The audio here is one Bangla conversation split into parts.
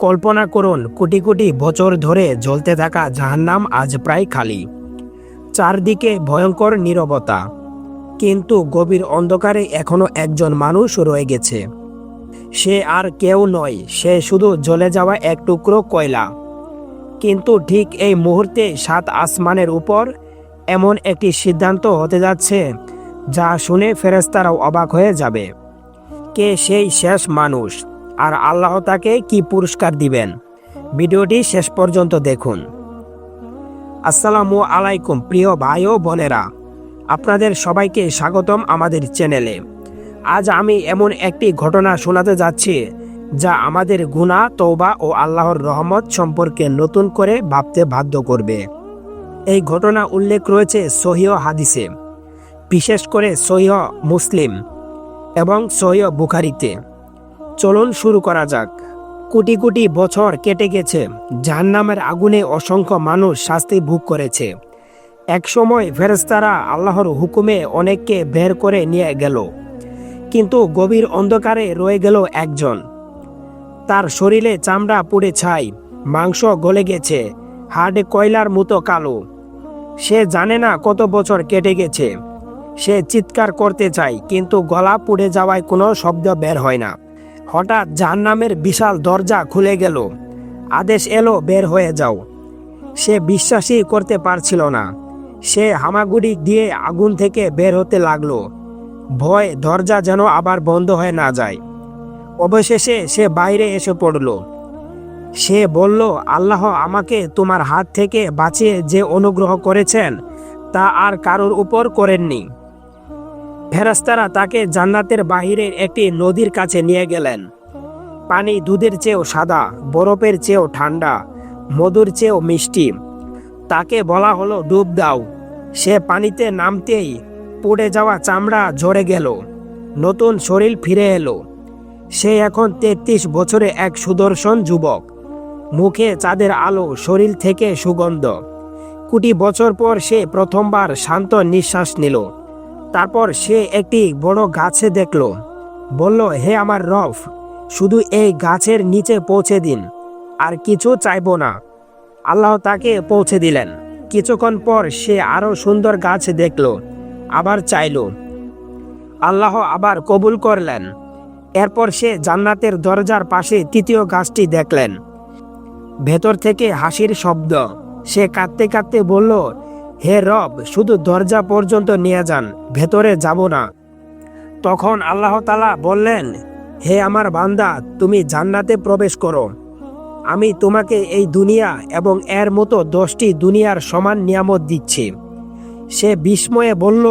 কল্পনা করুন, কোটি কোটি বছর ধরে জ্বলতে থাকা জাহান্নাম আজ প্রায় খালি। চারদিকে ভয়ঙ্কর নীরবতা, কিন্তু গভীর অন্ধকারে এখনো একজন মানুষ রয়ে গেছে। সে আর কেউ নয়, সে শুধু জ্বলে যাওয়া এক টুকরো কয়লা। কিন্তু ঠিক এই মুহূর্তে সাত আসমানের উপর এমন একটি সিদ্ধান্ত হতে যাচ্ছে যা শুনে ফেরেশতারাও অবাক হয়ে যাবে। কে সেই শেষ মানুষ, আর আল্লাহ তাকে কি পুরস্কার দিবেন? ভিডিওটি শেষ পর্যন্ত দেখুন। আসসালামু আলাইকুম প্রিয় ভাই ও বোনেরা, আপনাদের সবাইকে স্বাগতম আমাদের চ্যানেলে। আজ আমি এমন একটি ঘটনা শোনাতে যাচ্ছি যা আমাদের গুনাহ, তওবা ও আল্লাহর রহমত সম্পর্কে নতুন করে ভাবতে বাধ্য করবে। এই ঘটনা উল্লেখ রয়েছে সহিহ হাদিসে, বিশেষ করে সহিহ মুসলিম এবং সহিহ বুখারীতে। চলুন শুরু করা যাক। কোটি কোটি বছর কেটে গেছে, জাহান্নামের আগুনে অসংখ্য মানুষ শাস্তি ভোগ করেছে। একসময় ফেরেশতারা আল্লাহর হুকুমে অনেককে বের করে নিয়ে গেল, কিন্তু গভীর অন্ধকারে রয়ে গেল একজন। তার শরীরে চামড়া পুড়ে ছাই, মাংস গলে গেছে, হাড় কয়লার মতো কালো। সে জানে না কত বছর কেটে গেছে। সে চিৎকার করতে চায়, কিন্তু গলা পুড়ে যাওয়ায় কোনো শব্দ বের হয় না। হঠাৎ জাহান্নামের বিশাল দরজা খুলে গেল। আদেশ এলো, বের হয়ে যাও। সে বিশ্বাসই করতে পারছিল না। সে হামাগুড়ি দিয়ে আগুন থেকে বের হতে লাগলো, ভয় দরজা যেন আবার বন্ধ হয়ে না যায়। অবশেষে সে বাইরে এসে পড়ল। সে বলল, আল্লাহ আমাকে তোমার হাত থেকে বাঁচিয়ে যে অনুগ্রহ করেছেন তা আর কারোর উপর করেননি। ফেরেশতারা তাকে জান্নাতের বাহিরের একটি নদীর কাছে নিয়ে গেলেন। পানি দুধের চেয়েও সাদা, বরফের চেয়েও ঠান্ডা, মধুর চেয়েও মিষ্টি। তাকে বলা হলো, ডুব দাও। সে পানিতে নামতেই পুড়ে যাওয়া চামড়া ঝরে গেল, নতুন শরীর ফিরে এলো। সে এখন 33 বছরে এক সুদর্শন যুবক, মুখে চাঁদের আলো, শরীর থেকে সুগন্ধ। কোটি বছর পর সে প্রথমবার শান্ত নিঃশ্বাস নিল। তারপর সে একটি বড় গাছে দেখল। বলল, হে আমার রব, শুধু এই গাছের নিচে পৌঁছে দিন, আর কিছু চাইব না। আল্লাহ তাকে পৌঁছে দিলেন। কিছুক্ষণ পর সে আরো সুন্দর গাছ দেখল, আবার চাইল। আল্লাহ আবার কবুল করলেন। এরপর সে জান্নাতের দরজার পাশে তৃতীয় গাছটি দেখলেন। ভেতর থেকে হাসির শব্দ। সে কাঁদতে কাঁদতে বলল, হে রব, শুধু দরজা পর্যন্ত নিয়ে যান, ভেতরে যাব না। তখন আল্লাহ তাআলা বললেন, হে আমার বান্দা, তুমি জান্নাতে প্রবেশ করো। আমি তোমাকে এই দুনিয়া এবং এর মতো 10টি দুনিয়ার সমান নিয়ামত দিচ্ছি। সে বিস্ময়ে বলল,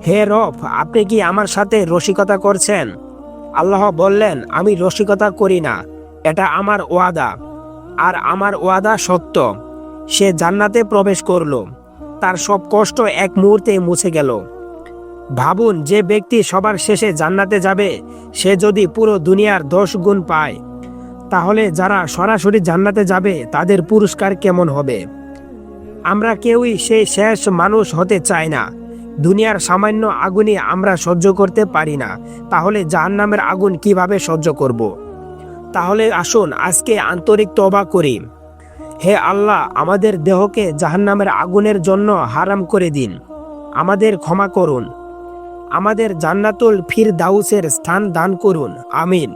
হে রব, আপনি কি আমার সাথে রসিকতা করছেন? আল্লাহ বললেন, আমি রসিকতা করি না, এটা আমার ওয়াদা, আর আমার ওয়াদা সত্য। সে জান্নাতে প্রবেশ করল। তার সব কষ্ট এক মুহূর্তে মুছে গেল। ভাবুন, যে ব্যক্তি সবার শেষে জান্নাতে যাবে, সে যদি পুরো দুনিয়ার 10 গুণ পায়, তাহলে যারা সরাসরি জান্নাতে যাবে তাদের পুরস্কার কেমন হবে? আমরা কেউই সেই শেষ মানুষ হতে চাই না। দুনিয়ার সামান্য আগুনই আমরা সহ্য করতে পারি না, তাহলে জাহান্নামের আগুন কিভাবে সহ্য করব? তাহলে আসুন আজকে আন্তরিক তওবা করি। হে আল্লাহ, আমাদের দেহকে জাহান্নামের আগুনের জন্য হারাম করে দিন। আমাদের ক্ষমা করুন। আমাদের জান্নাতুল ফিরদাউসের স্থান দান করুন। আমিন।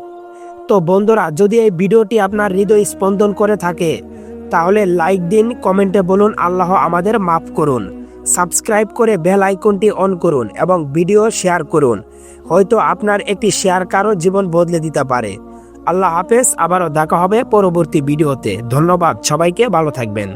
তো বন্ধুরা, যদি এই ভিডিওটি আপনার হৃদয় স্পন্দন করে থাকে, তাহলে লাইক দিন, কমেন্টে বলুন আল্লাহ আমাদের মাফ করুন। সাবস্ক্রাইব করে বেল আইকনটি অন করুন এবং ভিডিও শেয়ার করুন। হয়তো আপনার একটি শেয়ার কারো জীবন বদলে দিতে পারে। আল্লাহ হাফেজ। আবারও দেখা হবে পরবর্তী ভিডিওতে। ধন্যবাদ সবাইকে, ভালো থাকবেন।